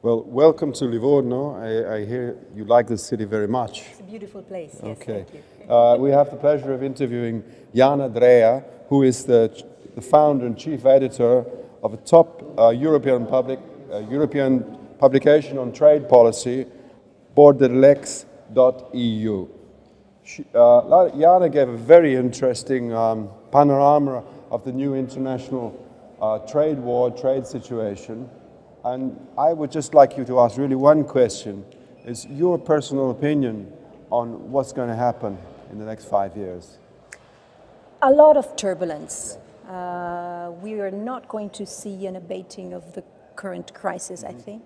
Well, welcome to Livorno. I hear you like this city very much. It's a beautiful place, yes, okay. Thank you. We have the pleasure of interviewing Iana Dreyer, who is the founder and chief editor of a top European publication on trade policy, Borderlex.eu. Iana gave a very interesting panorama of the new international trade situation. And I would just like you to ask really one question. Is your personal opinion on what's going to happen in the next 5 years? A lot of turbulence. We are not going to see an abating of the current crisis, I think.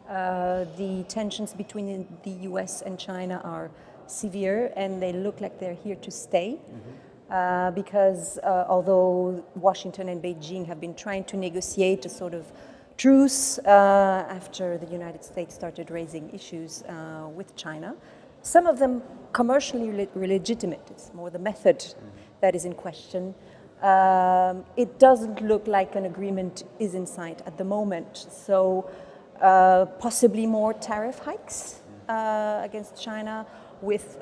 The tensions between the US and China are severe, and they look like they're here to stay. Because although Washington and Beijing have been trying to negotiate a sort of truce after the United States started raising issues with China, some of them commercially legitimate. It's more the method that is in question. It doesn't look like an agreement is in sight at the moment. So possibly more tariff hikes against China with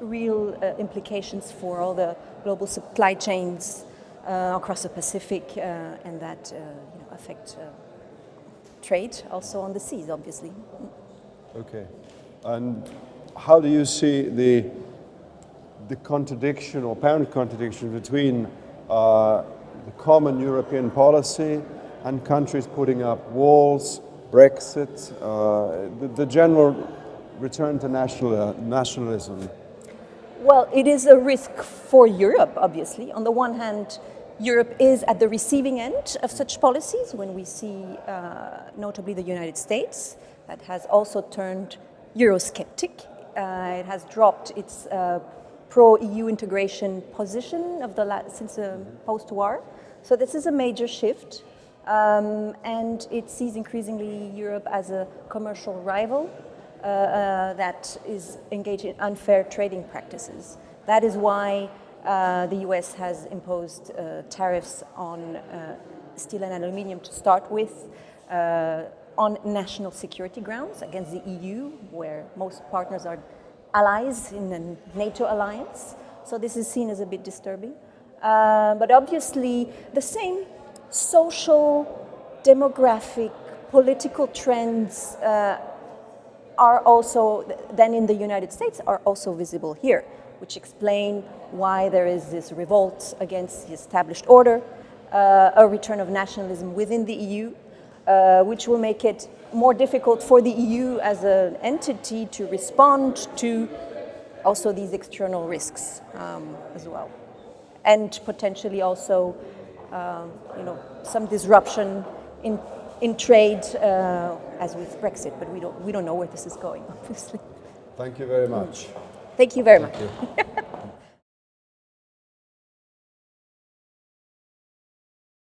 real implications for all the global supply chains across the Pacific and that affect trade also on the seas, obviously. Okay. And how do you see the contradiction or apparent contradiction between the common European policy and countries putting up walls, Brexit, the general return to nationalism? Well, it is a risk for Europe, obviously. On the one hand, Europe is at the receiving end of such policies when we see notably the United States that has also turned Eurosceptic. It has dropped its pro-EU integration position since the post-war. So this is a major shift, and it sees increasingly Europe as a commercial rival that is engaged in unfair trading practices. That is why the US has imposed tariffs on steel and aluminium to start with on national security grounds against the EU, where most partners are allies in the NATO alliance. So this is seen as a bit disturbing. But obviously the same social, demographic, political trends are also, then in the United States, are also visible here, which explain why there is this revolt against the established order, a return of nationalism within the EU, which will make it more difficult for the EU as an entity to respond to also these external risks as well. And potentially also, some disruption in trade as with Brexit, but we don't know where this is going, obviously. Thank you very much. Thank you very much.